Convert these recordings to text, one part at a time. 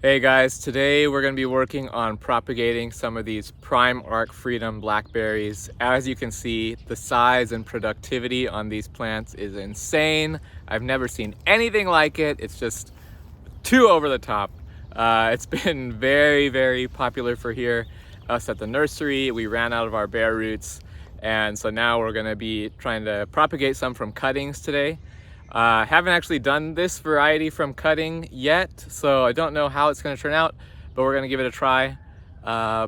Hey guys, today we're going to be working on propagating some of these prime arc freedom blackberries. As you can see, the size and productivity on these plants is insane. I've never seen anything like it. It's just too over the top. It's been very popular for us at the nursery. We ran out of our bare roots, and so now we're going to be trying to propagate some from cuttings today. Haven't actually done this variety from cutting yet, so I don't know how it's going to turn out, but we're going to give it a try.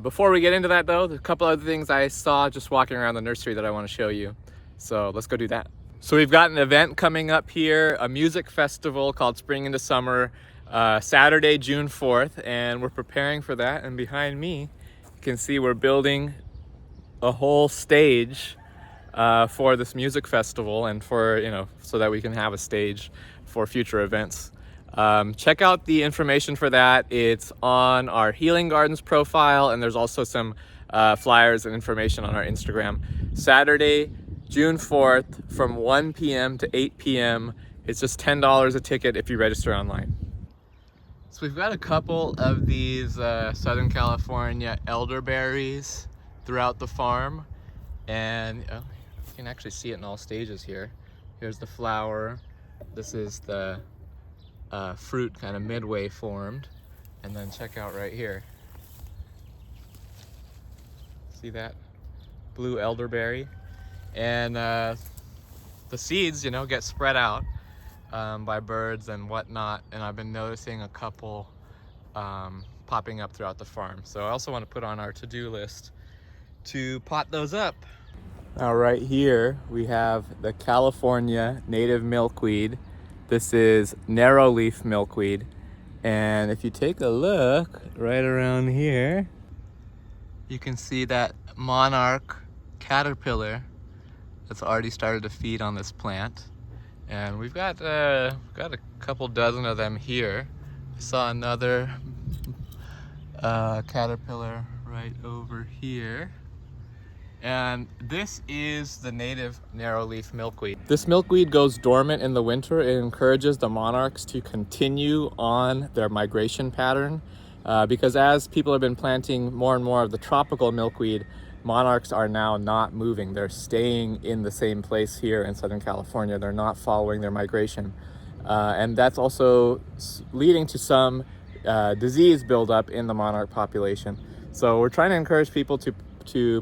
Before we get into that though, there's a couple other things I saw just walking around the nursery that I want to show you. So let's go do that. So we've got an event coming up here, a music festival called Spring into Summer, Saturday, June 4th, and we're preparing for that. And behind me, you can see we're building a whole stage for this music festival and for, so that we can have a stage for future events. Check out the information for that. It's on our Healing Gardens profile, and there's also some flyers and information on our Instagram. Saturday, June 4th from 1 p.m. to 8 p.m. It's just $10 a ticket if you register online. So we've got a couple of these Southern California elderberries throughout the farm, and you can actually see it in all stages here. Here's the flower. This is the fruit kind of midway formed. And then check out right here. See that? Blue elderberry. And the seeds, get spread out by birds and whatnot. And I've been noticing a couple popping up throughout the farm. So I also want to put on our to-do list to pot those up. Now right here we have the California native milkweed. This is narrowleaf milkweed, and if you take a look right around here, you can see that monarch caterpillar that's already started to feed on this plant. And we've got a couple dozen of them here. I saw another caterpillar right over here. And this is the native narrowleaf milkweed. This milkweed goes dormant in the winter. It encourages the monarchs to continue on their migration pattern because as people have been planting more and more of the tropical milkweed, monarchs are now not moving. They're staying in the same place here in Southern California. They're not following their migration. And that's also leading to some disease buildup in the monarch population. So we're trying to encourage people to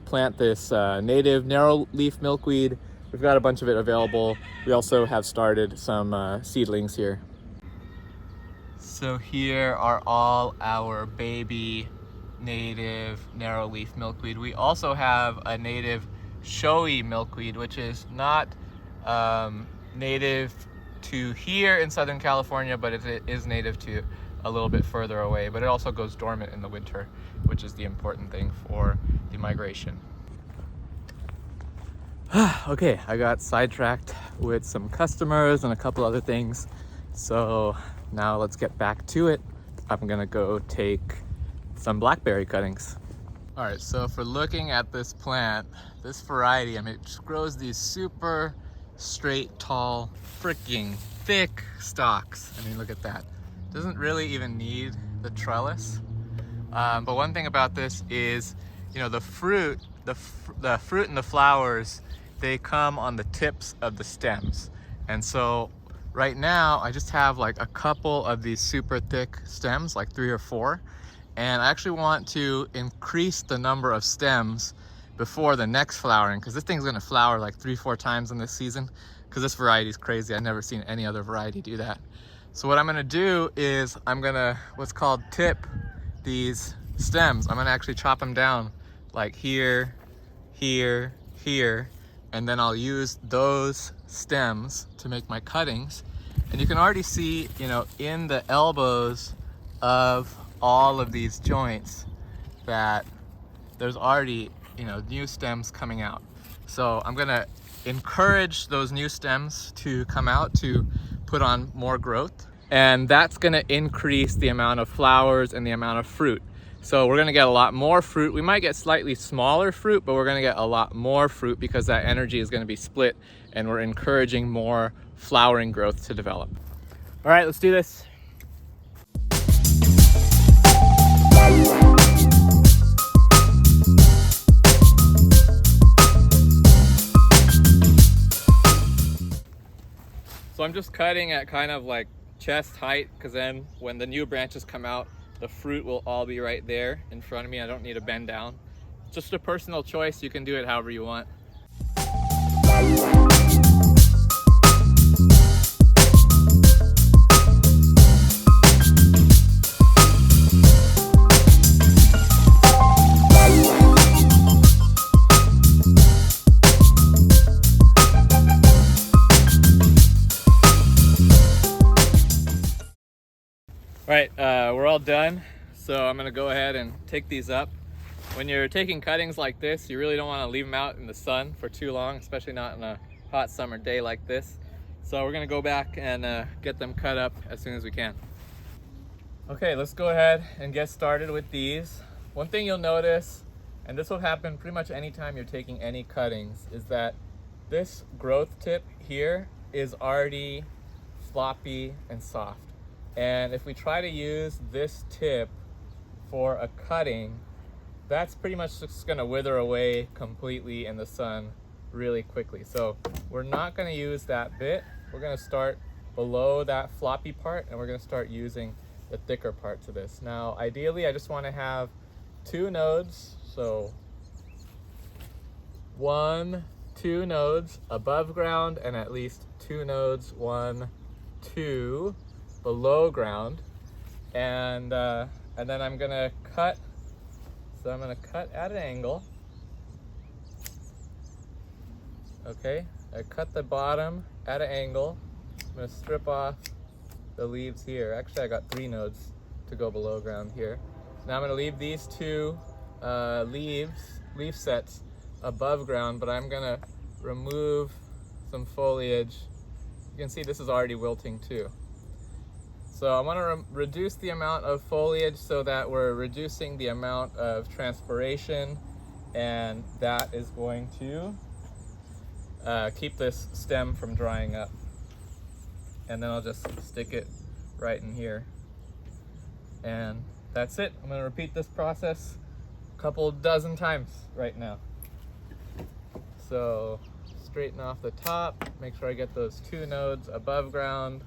plant this native narrowleaf milkweed. We've got a bunch of it available. We also have started some seedlings here. So here are all our baby native narrowleaf milkweed. We also have a native showy milkweed, which is not native to here in Southern California, but it is native to a little bit further away, but it also goes dormant in the winter, which is the important thing for the migration. Okay, I got sidetracked with some customers and a couple other things, so now let's get back to it. I'm gonna go take some blackberry cuttings. All right, so if we're looking at this plant, this variety, it just grows these super straight, tall, freaking thick stalks. Look at that. Doesn't really even need the trellis. But one thing about this is, the fruit and the flowers, they come on the tips of the stems. And so right now I just have like a couple of these super thick stems, like 3 or 4. And I actually want to increase the number of stems before the next flowering, because this thing's gonna flower like 3-4 times in this season, because this variety is crazy. I've never seen any other variety do that. So what I'm gonna do is I'm gonna what's called tip these stems. I'm gonna actually chop them down like here, here, here, and then I'll use those stems to make my cuttings. And you can already see, in the elbows of all of these joints that there's already, new stems coming out. So I'm gonna encourage those new stems to come out to put on more growth, and that's going to increase the amount of flowers and the amount of fruit. So we're going to get a lot more fruit. We might get slightly smaller fruit, but we're going to get a lot more fruit because that energy is going to be split, and we're encouraging more flowering growth to develop. All right, let's do this. just cutting at kind of like chest height, because then when the new branches come out, the fruit will all be right there in front of me. I don't need to bend down. It's just a personal choice. You can do it however you want. Right, we're all done, so I'm gonna go ahead and take these up. When you're taking cuttings like this, you really don't want to leave them out in the sun for too long, especially not in a hot summer day like this. So we're gonna go back and get them cut up as soon as we can. Okay, let's go ahead and get started with these. One thing you'll notice, and this will happen pretty much anytime you're taking any cuttings, is that this growth tip here is already floppy and soft. And if we try to use this tip for a cutting, that's pretty much just gonna wither away completely in the sun really quickly. So we're not gonna use that bit. We're gonna start below that floppy part, and we're gonna start using the thicker parts of this. Now, ideally, I just wanna have 2 nodes. So 2 nodes above ground, and at least 2 nodes, 1, 2, below ground, and then I'm gonna cut. So I'm gonna cut at an angle. Okay, I cut the bottom at an angle. I'm gonna strip off the leaves here. Actually, I got 3 nodes to go below ground here. Now I'm gonna leave these 2 leaf sets above ground, but I'm gonna remove some foliage. You can see this is already wilting too. So I want to reduce the amount of foliage so that we're reducing the amount of transpiration, and that is going to keep this stem from drying up. And then I'll just stick it right in here. And that's it. I'm going to repeat this process a couple dozen times right now. So straighten off the top, make sure I get those 2 nodes above ground,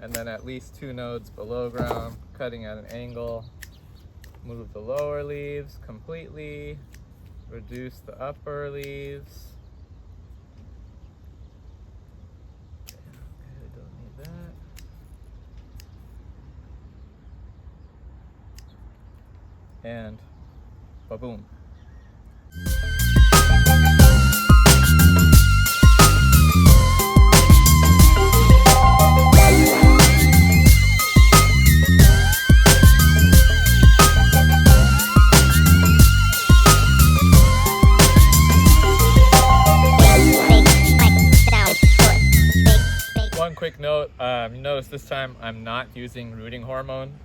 and then at least 2 nodes below ground, cutting at an angle. Move the lower leaves completely, reduce the upper leaves. Okay, don't need that. And ba-boom. Quick note, notice this time I'm not using rooting hormone.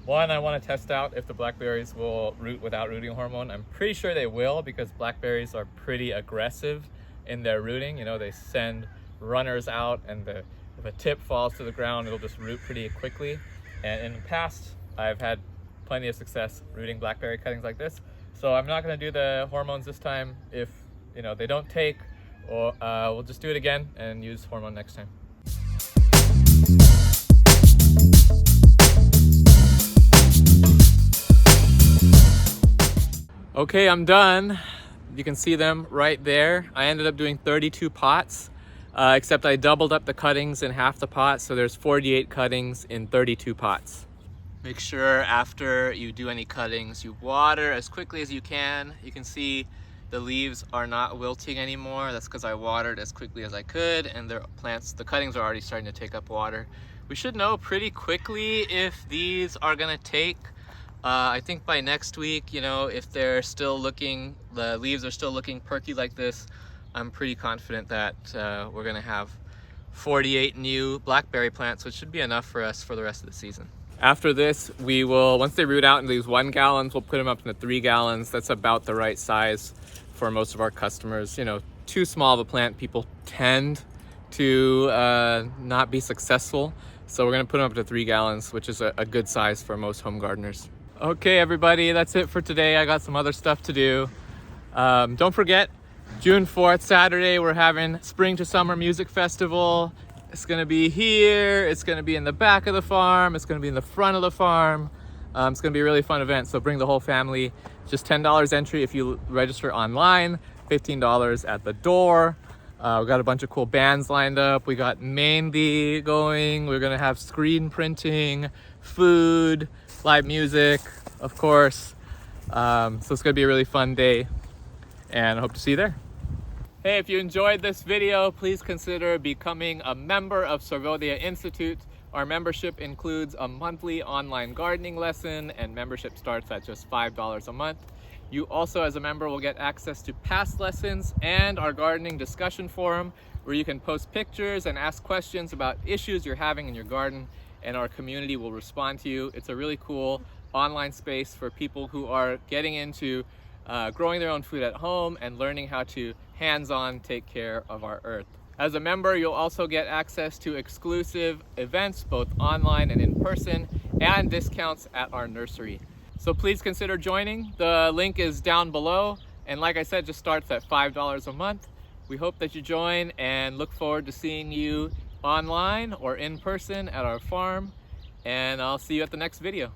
One, I want to test out if the blackberries will root without rooting hormone. I'm pretty sure they will, because blackberries are pretty aggressive in their rooting. You know, they send runners out, and if a tip falls to the ground, it'll just root pretty quickly. And in the past, I've had plenty of success rooting blackberry cuttings like this. So I'm not going to do the hormones this time. If they don't take, or we'll just do it again and use hormone next time. Okay, I'm done. You can see them right there. I ended up doing 32 pots, except I doubled up the cuttings in half the pot, so there's 48 cuttings in 32 pots. Make sure after you do any cuttings, you water as quickly as you can. You can see the leaves are not wilting anymore. That's because I watered as quickly as I could, and the cuttings are already starting to take up water. We should know pretty quickly if these are gonna take. I think by next week, if they're still looking, the leaves are still looking perky like this, I'm pretty confident that we're gonna have 48 new blackberry plants, which should be enough for us for the rest of the season. After this, we will, once they root out into these 1 gallons, we'll put them up into 3 gallons. That's about the right size for most of our customers. Too small of a plant, people tend to not be successful. So we're gonna put them up to 3 gallons, which is a good size for most home gardeners. Okay, everybody, that's it for today. I got some other stuff to do. Don't forget, June 4th, Saturday, we're having Spring to Summer Music Festival It's gonna be here, it's gonna be in the back of the farm, it's gonna be in the front of the farm. It's gonna be a really fun event, so bring the whole family. Just $10 entry if you register online, $15 at the door. We got a bunch of cool bands lined up. We got Mehndi going. We're gonna have screen printing, food, live music, of course. So it's gonna be a really fun day, and I hope to see you there. Hey, if you enjoyed this video, please consider becoming a member of Sarvodaya Institute. Our membership includes a monthly online gardening lesson, and membership starts at just $5 a month. You also, as a member, will get access to past lessons and our gardening discussion forum, where you can post pictures and ask questions about issues you're having in your garden, and our community will respond to you. It's a really cool online space for people who are getting into growing their own food at home and learning how to hands-on take care of our earth. As a member, you'll also get access to exclusive events, both online and in person, and discounts at our nursery. So please consider joining. The link is down below, and like I said, just starts at $5 a month. We hope that you join and look forward to seeing you online or in person at our farm, and I'll see you at the next video.